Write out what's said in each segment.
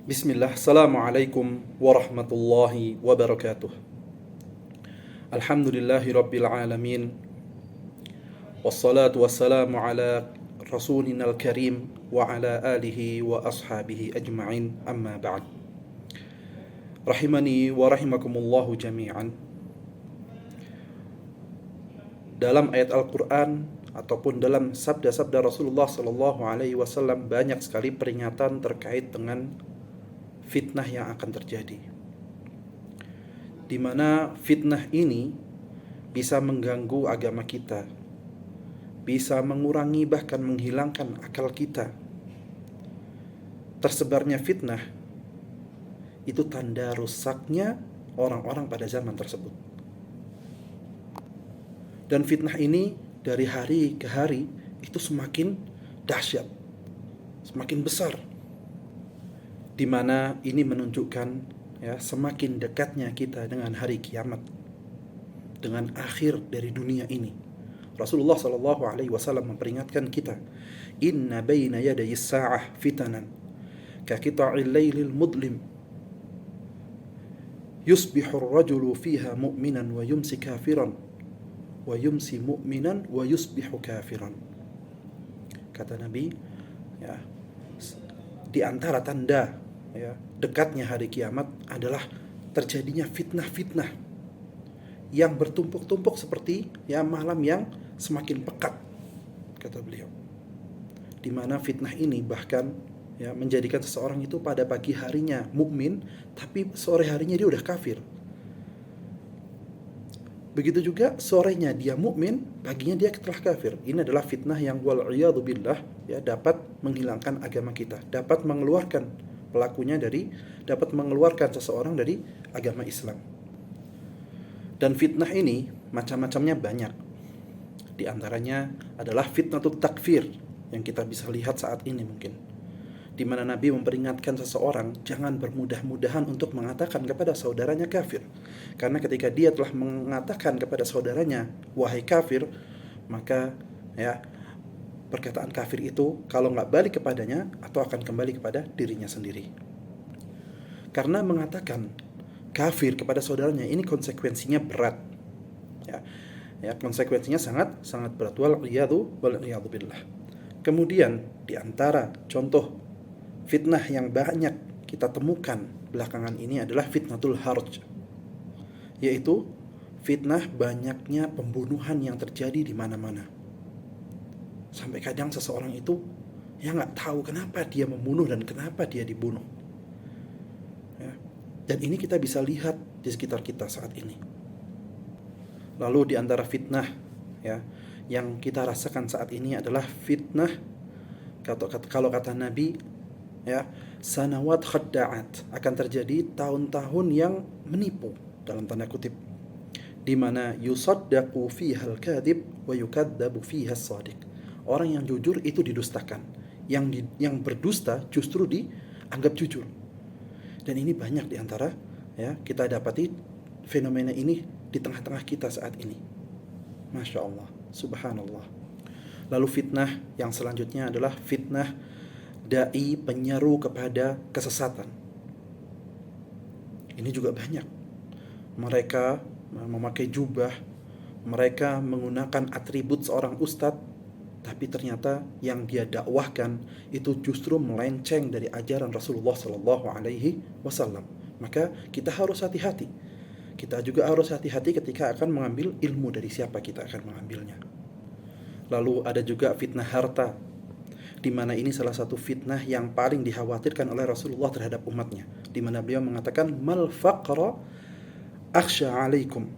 Bismillah, Assalamualaikum warahmatullahi wabarakatuh. Alhamdulillahi rabbil alamin. Wassalatu wassalamu ala rasulina al-karim wa ala alihi wa ashabihi ajma'in, amma ba'd. Rahimani wa rahimakumullahu jami'an. Dalam ayat Al-Quran ataupun dalam sabda-sabda Rasulullah sallallahu alaihi wasallam banyak sekali peringatan terkait dengan fitnah yang akan terjadi, di mana fitnah ini bisa mengganggu agama kita, bisa mengurangi bahkan menghilangkan akal kita. Tersebarnya fitnah itu tanda rusaknya orang-orang pada zaman tersebut. Dan fitnah ini dari hari ke hari itu semakin dahsyat, semakin besar, di mana ini menunjukkan semakin dekatnya kita dengan hari kiamat, dengan akhir dari dunia ini. Rasulullah sallallahu alaihi wasallam memperingatkan kita, "Inna baina yaday as-sa'ah fitanan ka qita'il lailil mudlim yusbihu ar-rajulu fiha mu'minan wa yumsi kafiran wa yumsi mu'minan wa yusbihu kafiran." Kata Nabi, di antara tanda dekatnya hari kiamat adalah terjadinya fitnah-fitnah yang bertumpuk-tumpuk seperti malam yang semakin pekat, kata beliau. Di mana fitnah ini bahkan menjadikan seseorang itu pada pagi harinya mukmin, tapi sore harinya dia udah kafir. Begitu juga sorenya dia mukmin, paginya dia telah kafir. Ini adalah fitnah yang wal'iyadu billah dapat menghilangkan agama kita, dapat mengeluarkan dapat mengeluarkan seseorang dari agama Islam. Dan fitnah ini macam-macamnya banyak. Di antaranya adalah fitnatut takfir yang kita bisa lihat saat ini mungkin, di mana Nabi memperingatkan seseorang jangan bermudah-mudahan untuk mengatakan kepada saudaranya kafir. Karena ketika dia telah mengatakan kepada saudaranya wahai kafir, maka perkataan kafir itu kalau nggak balik kepadanya atau akan kembali kepada dirinya sendiri. Karena mengatakan kafir kepada saudaranya ini konsekuensinya berat. Konsekuensinya sangat berat. Wal'iyadu billah. Kemudian di antara contoh fitnah yang banyak kita temukan belakangan ini adalah fitnatul harj, yaitu fitnah banyaknya pembunuhan yang terjadi di mana-mana. Sampai kadang seseorang itu nggak tahu kenapa dia membunuh dan kenapa dia dibunuh. Dan ini kita bisa lihat di sekitar kita saat ini. Lalu di antara fitnah yang kita rasakan saat ini adalah fitnah, kalau kata Nabi, sanawat khadda'at, akan terjadi tahun-tahun yang menipu dalam tanda kutip, di mana yusaddaqu fiha al-kadhib wa yukadzabu fiha as-sadiq. Orang yang jujur itu didustakan, yang berdusta justru dianggap jujur. Dan ini banyak di antara kita dapati fenomena ini di tengah-tengah kita saat ini. Masya Allah, subhanallah. Lalu fitnah yang selanjutnya adalah fitnah dai penyeru kepada kesesatan. Ini juga banyak. Mereka memakai jubah, mereka menggunakan atribut seorang ustadz, tapi ternyata yang dia dakwahkan itu justru melenceng dari ajaran Rasulullah sallallahu alaihi wasallam. Maka kita harus hati-hati. Kita juga harus hati-hati ketika akan mengambil ilmu dari siapa kita akan mengambilnya. Lalu ada juga fitnah harta, di mana ini salah satu fitnah yang paling dikhawatirkan oleh Rasulullah terhadap umatnya, di mana beliau mengatakan mal faqra akhsha alaikum.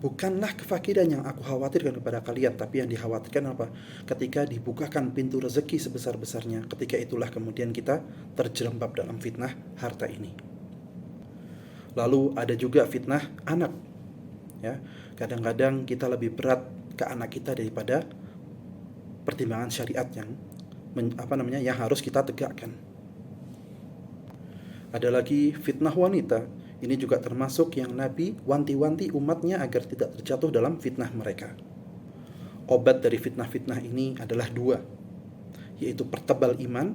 Bukanlah kefakiran yang aku khawatirkan kepada kalian, tapi yang dikhawatirkan apa? Ketika dibukakan pintu rezeki sebesar-besarnya, ketika itulah kemudian kita terjerembab dalam fitnah harta ini. Lalu ada juga fitnah anak. Kadang-kadang kita lebih berat ke anak kita daripada pertimbangan syariat yang harus kita tegakkan. Ada lagi fitnah wanita. Ini juga termasuk yang Nabi wanti-wanti umatnya agar tidak terjatuh dalam fitnah mereka. Obat dari fitnah-fitnah ini adalah dua, yaitu pertebal iman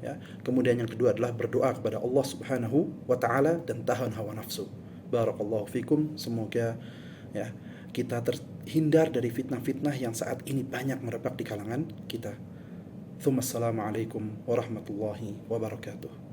ya. Kemudian yang kedua adalah berdoa kepada Allah Subhanahu wa taala dan tahan hawa nafsu. Barakallahu fikum, semoga ya kita terhindar dari fitnah-fitnah yang saat ini banyak merebak di kalangan kita. Assalamualaikum warahmatullahi wabarakatuh.